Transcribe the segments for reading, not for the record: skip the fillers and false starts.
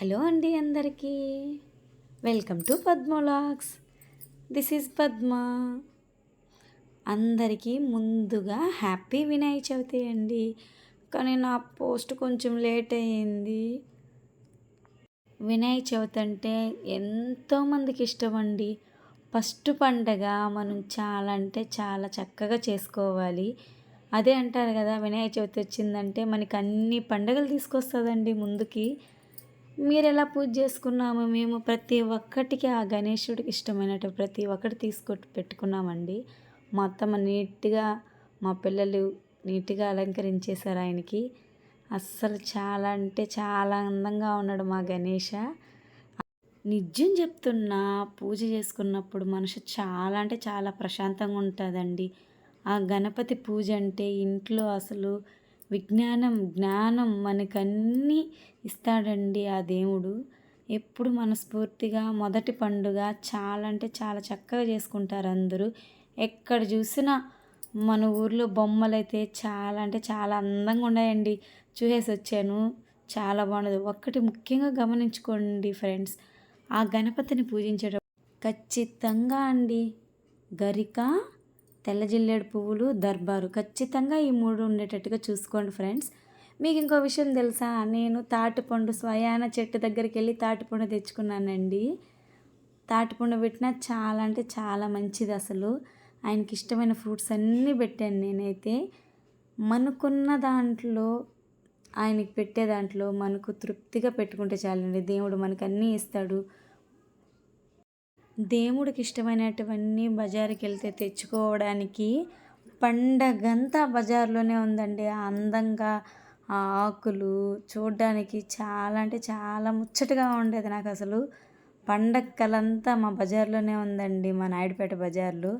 Hello అండి అందరికీ. Welcome to Padmalogs. This is Padma. అందరికీ ముందుగా హ్యాపీ వినాయక చవితి అండి. కానీ నా పోస్ట్ కొంచెం లేట్ అయ్యింది. వినాయక చవితి అంటే ఎంతోమందికి ఇష్టం అండి. ఫస్ట్ పండగ మనం చాలా అంటే చాలా చక్కగా చేసుకోవాలి. అదే అంటారు కదా, వినాయక చవితి వచ్చిందంటే మనకి అన్ని పండుగలు తీసుకొస్తుందండి ముందుకి. మీరు ఎలా పూజ చేసుకున్నాము? మేము ప్రతి ఒక్కటికి ఆ గణేశుడికి ఇష్టమైనట్టు ప్రతి ఒక్కటి పెట్టుకున్నామండి. మా అత్తమ్మ నీట్గా, మా పిల్లలు నీట్గా అలంకరించేశారు ఆయనకి. అస్సలు చాలా అంటే చాలా అందంగా ఉన్నాడు మా గణేష. నిజం చెప్తున్నా, పూజ చేసుకున్నప్పుడు మనసు చాలా అంటే చాలా ప్రశాంతంగా ఉంటుందండి. ఆ గణపతి పూజ అంటే ఇంట్లో అసలు జ్ఞానం మనకన్నీ ఇస్తాడండి ఆ దేవుడు. ఎప్పుడు మనస్ఫూర్తిగా మొదటి పండుగ చాలా అంటే చాలా చక్కగా చేసుకుంటారు అందరూ. ఎక్కడ చూసినా మన ఊర్లో బొమ్మలైతే చాలా అంటే చాలా అందంగా ఉన్నాయండి. చూసేసి వచ్చాను, చాలా బాగున్నది. ఒక్కటి ముఖ్యంగా గమనించుకోండి ఫ్రెండ్స్, ఆ గణపతిని పూజించేటప్పుడు ఖచ్చితంగా అండి గరిక, తెల్ల జిల్లేడు పువ్వులు, దర్బారు ఖచ్చితంగా ఈ 3 ఉండేటట్టుగా చూసుకోండి ఫ్రెండ్స్. మీకు ఇంకో విషయం తెలుసా? నేను తాటిపండు స్వయాన చెట్టు దగ్గరికి వెళ్ళి తాటిపండు తెచ్చుకున్నానండి. తాటిపండు పెట్టినా చాలా అంటే చాలా మంచిది. అసలు ఆయనకి ఇష్టమైన ఫ్రూట్స్ అన్నీ పెట్టాను నేనైతే. మనకున్న దాంట్లో, ఆయనకి పెట్టే దాంట్లో మనకు తృప్తిగా పెట్టుకుంటే చాలండి. దేవుడు మనకు అన్నీ ఇస్తాడు. దేవుడికి ఇష్టమైనటువన్నీ బజారుకి వెళ్తే తెచ్చుకోవడానికి పండగంతా బజార్లోనే ఉందండి. అందంగా ఆ ఆకులు చూడ్డానికి చాలా అంటే చాలా ముచ్చటగా ఉండేది నాకు అసలు. పండగ కలంతా మా బజార్లోనే ఉందండి, మా నాయుడుపేట బజార్లో.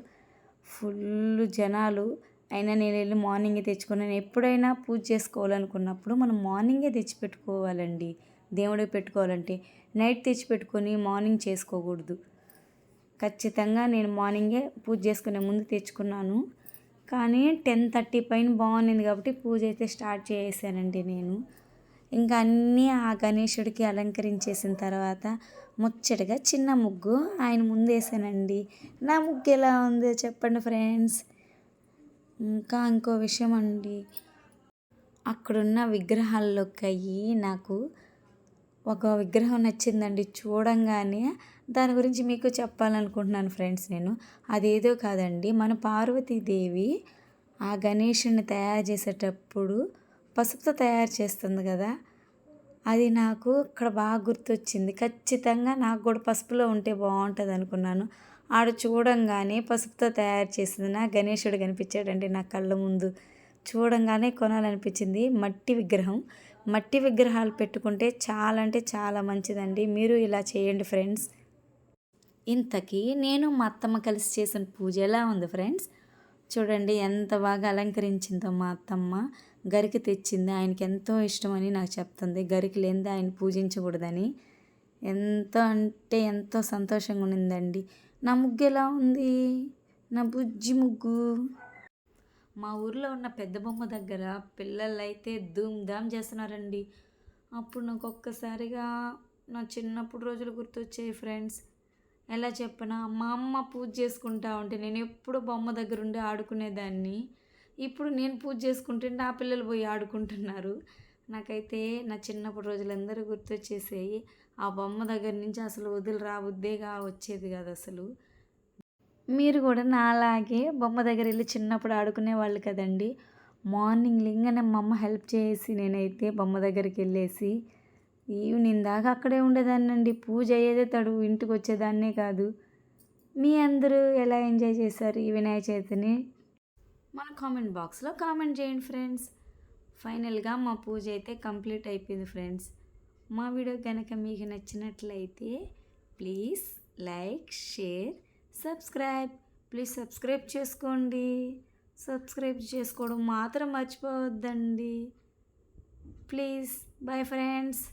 ఫుల్ జనాలు. అయినా నేను వెళ్ళి మార్నింగే తెచ్చుకున్నాను. ఎప్పుడైనా పూజ చేసుకోవాలనుకున్నప్పుడు మనం మార్నింగే తెచ్చిపెట్టుకోవాలండి. దేవుడికి పెట్టుకోవాలంటే నైట్ తెచ్చిపెట్టుకొని మార్నింగ్ చేసుకోకూడదు. ఖచ్చితంగా నేను మార్నింగే పూజ చేసుకునే ముందు తెచ్చుకున్నాను. కానీ 10:30 పైన బాగుంది కాబట్టి పూజ అయితే స్టార్ట్ చేసానండి నేను. ఇంకా అన్నీ ఆ గణేశుడికి అలంకరించేసిన తర్వాత ముచ్చటగా చిన్న ముగ్గు ఆయన ముందు వేసానండి. నా ముగ్గు ఎలా ఉందో చెప్పండి ఫ్రెండ్స్. ఇంకా ఇంకో విషయం అండి, అక్కడున్న విగ్రహాల్లోకి నాకు ఒక విగ్రహం నచ్చిందండి. చూడంగానే దాని గురించి మీకు చెప్పాలనుకుంటున్నాను ఫ్రెండ్స్ నేను. అదేదో కాదండి, మన పార్వతీదేవి ఆ గణేషుని తయారు చేసేటప్పుడు పసుపుతో తయారు చేస్తుంది కదా, అది నాకు ఇక్కడ బాగా గుర్తొచ్చింది. ఖచ్చితంగా నాకు కూడా పసుపులో ఉంటే బాగుంటుంది అనుకున్నాను. ఆడ చూడంగానే పసుపుతో తయారు చేసింది నా గణేశుడు కనిపించాడండి నా కళ్ళ ముందు. చూడంగానే కొనాలనిపించింది. మట్టి విగ్రహాలు పెట్టుకుంటే చాలా అంటే చాలా మంచిదండి. మీరు ఇలా చేయండి ఫ్రెండ్స్. ఇంతకీ నేను మా అత్తమ్మ కలిసి చేసిన పూజ ఎలా ఉంది ఫ్రెండ్స్? చూడండి ఎంత బాగా అలంకరించిందో మా అత్తమ్మ. గరికి తెచ్చింది, ఆయనకి ఎంతో ఇష్టమని నాకు చెప్తుంది. గరికి లేనిదే ఆయన పూజించకూడదని. ఎంతో అంటే ఎంతో సంతోషంగా ఉండిందండి. నా ముగ్గు ఎలా ఉంది? నా బుజ్జి ముగ్గు. మా ఊర్లో ఉన్న పెద్ద బొమ్మ దగ్గర పిల్లలైతే ధూమ్ధామ్ చేస్తున్నారండి. అప్పుడు నాకు ఒక్కసారిగా నా చిన్నప్పుడు రోజులు గుర్తొచ్చాయి ఫ్రెండ్స్. ఎలా చెప్పనా, మా అమ్మ పూజ చేసుకుంటా ఉంటే నేను ఎప్పుడు బొమ్మ దగ్గర ఉండి ఆడుకునేదాన్ని. ఇప్పుడు నేను పూజ చేసుకుంటే నా పిల్లలు పోయి ఆడుకుంటున్నారు. నాకైతే నా చిన్నప్పుడు రోజులందరూ గుర్తొచ్చేసాయి. ఆ బొమ్మ దగ్గర నుంచి అసలు వదిలి వచ్చేది కాదు అసలు. మీరు కూడా నాలాగే బొమ్మ దగ్గర వెళ్ళి చిన్నప్పుడు ఆడుకునే వాళ్ళు కదండి. మార్నింగ్ లేగానే మా అమ్మ హెల్ప్ చేసి నేనైతే బొమ్మ దగ్గరికి వెళ్ళేసి ఈవినింగ్ దాకా అక్కడే ఉండేదాన్నండి. పూజ అయ్యేదే తడు, ఇంటికి వచ్చేదాన్నే కాదు. మీ అందరూ ఎలా ఎంజాయ్ చేశారు ఈ వినాయక చవితిని? మన కామెంట్ బాక్స్లో కామెంట్ చేయండి ఫ్రెండ్స్. ఫైనల్గా మా పూజ అయితే కంప్లీట్ అయిపోయింది ఫ్రెండ్స్. మా వీడియో కనుక మీకు నచ్చినట్లయితే please like, share, subscribe. Please subscribe చేసుకోండి. సబ్స్క్రైబ్ చేసుకోవడం మాత్రం మర్చిపోవద్దండి ప్లీజ్. Bye friends.